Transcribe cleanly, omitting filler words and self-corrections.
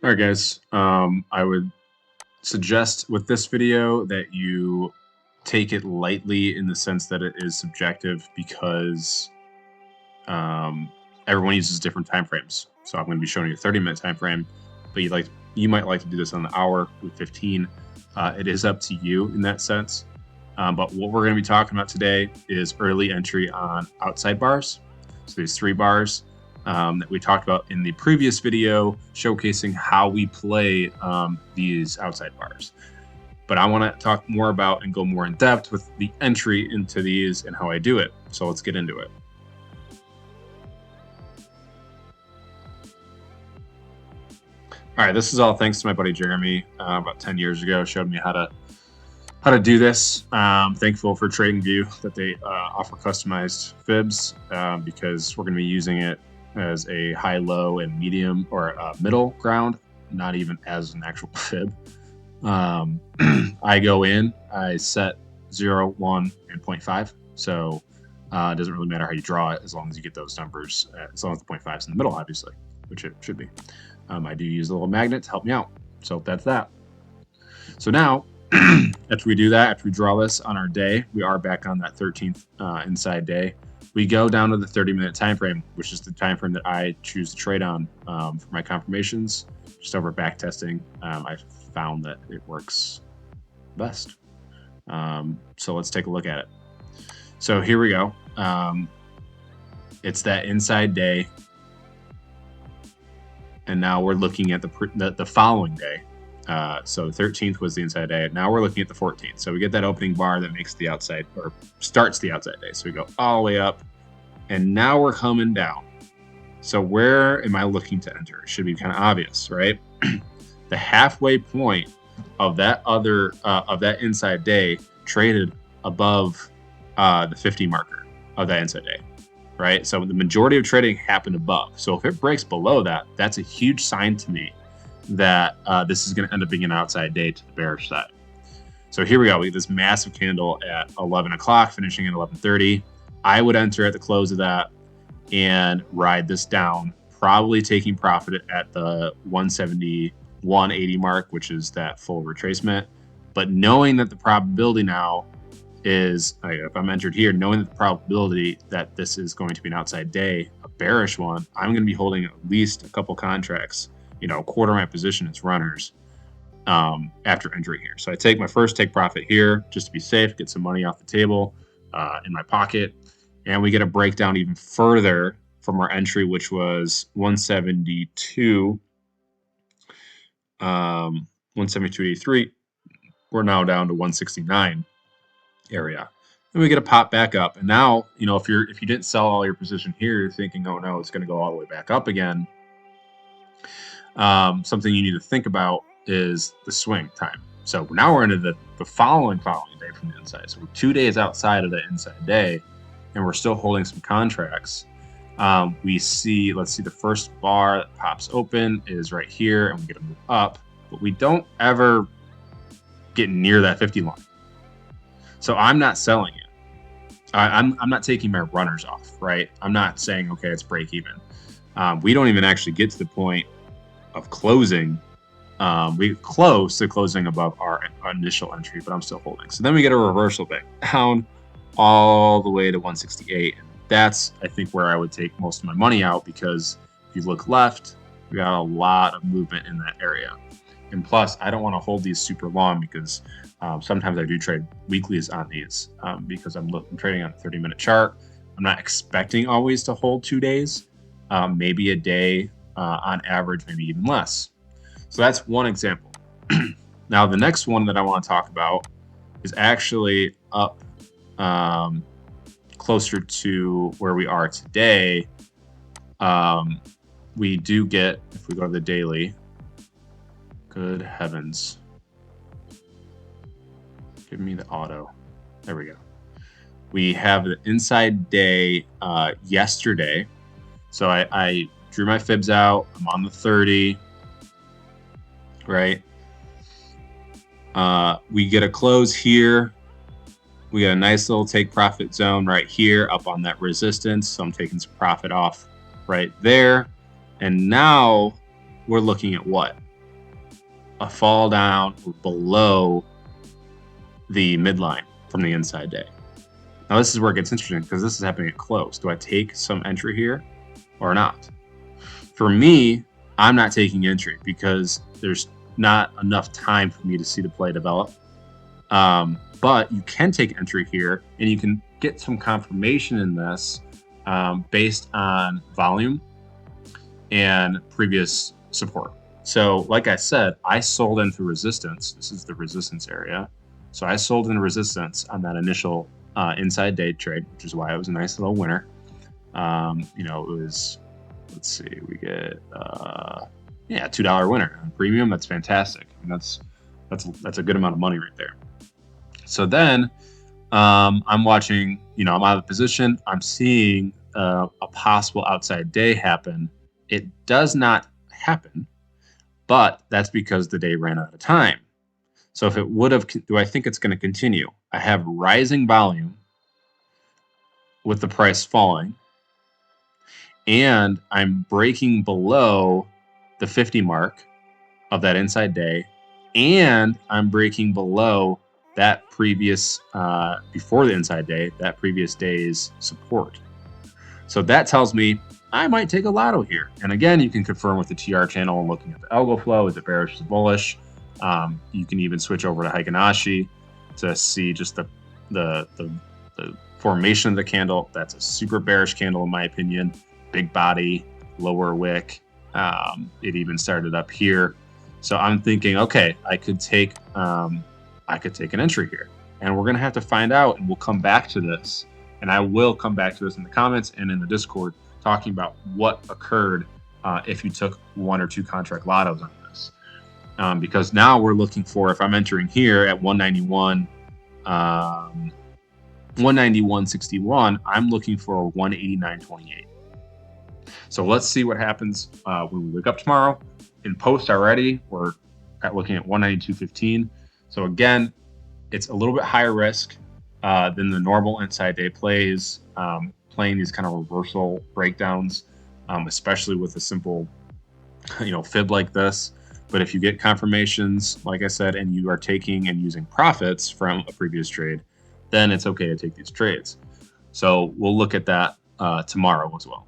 All right, guys. I would suggest with this video that you take it lightly in the sense that it is subjective because um, everyone uses different time frames. So I'm going to be showing you a 30-minute time frame, but you might like to do this on the hour with 15. It is up to you in that sense. But what we're going to be talking about today is early entry on outside bars. So there's 3 bars that we talked about in the previous video, showcasing how we play these outside bars. But I want to talk more about and go more in depth with the entry into these and how I do it. So let's get into it. All right, this is all thanks to my buddy Jeremy about 10 years ago. Showed me how to do this. Thankful for TradingView that they offer customized fibs because we're going to be using it as a high, low, and medium or middle ground, not even as an actual fib. I go in, I set 0, 1, and 0.5. So it doesn't really matter how you draw it as long as you get those numbers, as long as the 0.5 is in the middle, obviously, which it should be. I do use a little magnet to help me out. So that's that. So now, after we do that, after we draw this on our day, we are back on that 13th inside day. We go down to the 30-minute time frame, which is the time frame that I choose to trade on for my confirmations. Just over back testing, I found that it works best. So let's take a look at it. So here we go. It's that inside day. And now we're looking at the following day. So the 13th was the inside day. Now we're looking at the 14th. So we get that opening bar that makes the outside or starts the outside day. So we go all the way up, and now we're coming down. So where am I looking to enter? It should be kind of obvious, right? The halfway point of that that inside day traded above the 50 marker of that inside day. Right, so the majority of trading happened above. So if it breaks below that, that's a huge sign to me that this is going to end up being an outside day to the bearish side. So here we go. We get this massive candle at 11 o'clock, finishing at 11:30. I would enter at the close of that and ride this down, probably taking profit at the 170, 180 mark, which is that full retracement. But knowing that the probability now is, if I'm entered here, knowing that the probability that this is going to be an outside day, a bearish one, I'm going to be holding at least a couple contracts, a quarter of my position as runners after entering here. So I take my first take profit here just to be safe, get some money off the table in my pocket, and we get a breakdown even further from our entry, which was 172, 172.83. We're now down to 169 area, and we get a pop back up. And now, if you didn't sell all your position here, you're thinking, oh no, it's going to go all the way back up again. Something you need to think about is the swing time. So now we're into the following day from the inside. So we're 2 days outside of the inside day, and we're still holding some contracts. Let's see the first bar that pops open is right here, and we get to move up, but we don't ever get near that 50 line. So I'm not selling it. I'm not taking my runners off, right? I'm not saying, okay, it's break even. We don't even actually get to the point of closing. We get close to closing above our initial entry, but I'm still holding. So then we get a reversal back down all the way to 168. And that's, I think, where I would take most of my money out, because if you look left, we got a lot of movement in that area. And plus, I don't want to hold these super long because sometimes I do trade weeklies on these because I'm trading on a 30-minute chart. I'm not expecting always to hold 2 days, maybe a day on average, maybe even less. So that's one example. Now, the next one that I want to talk about is actually up closer to where we are today. We do get, if we go to the daily, good heavens. Give me the auto. There we go. We have the inside day yesterday. So I drew my fibs out. I'm on the 30, right? We get a close here. We got a nice little take profit zone right here up on that resistance. So I'm taking some profit off right there. And now we're looking at what? a fall down or below the midline from the inside day. Now this is where it gets interesting because this is happening at close. Do I take some entry here or not? For me, I'm not taking entry because there's not enough time for me to see the play develop. But you can take entry here and you can get some confirmation in this based on volume and previous support. So like I said, I sold into resistance. This is the resistance area. So I sold into resistance on that initial inside day trade, which is why it was a nice little winner. You know, it was, let's see, we get $2 winner on premium. That's fantastic. And that's a good amount of money right there. So then I'm watching, you know, I'm out of position. I'm seeing a possible outside day happen. It does not happen, but that's because the day ran out of time. So if it would have, do I think it's going to continue? I have rising volume with the price falling, and I'm breaking below the 50 mark of that inside day, and I'm breaking below that previous, before the inside day, that previous day's support. So that tells me I might take a lotto here. And again, you can confirm with the TR channel and looking at the algo flow. Is it bearish? Is it bullish? You can even switch over to Heikin-Ashi to see just the formation of the candle. That's a super bearish candle in my opinion. Big body, lower wick. It even started up here. So I'm thinking, okay, I could take an entry here, and we're gonna have to find out, and we'll come back to this, and I will come back to this in the comments and in the Discord, talking about what occurred if you took 1 or 2 contract lottos on this, because now we're looking for, if I'm entering here at 191, 191.61, I'm looking for 189.28. So let's see what happens when we wake up tomorrow. In post already, we're looking at 192.15. So again, it's a little bit higher risk than the normal inside day plays, playing these kind of reversal breakdowns, especially with a simple, fib like this. But if you get confirmations, like I said, and you are taking and using profits from a previous trade, then it's okay to take these trades. So we'll look at that tomorrow as well.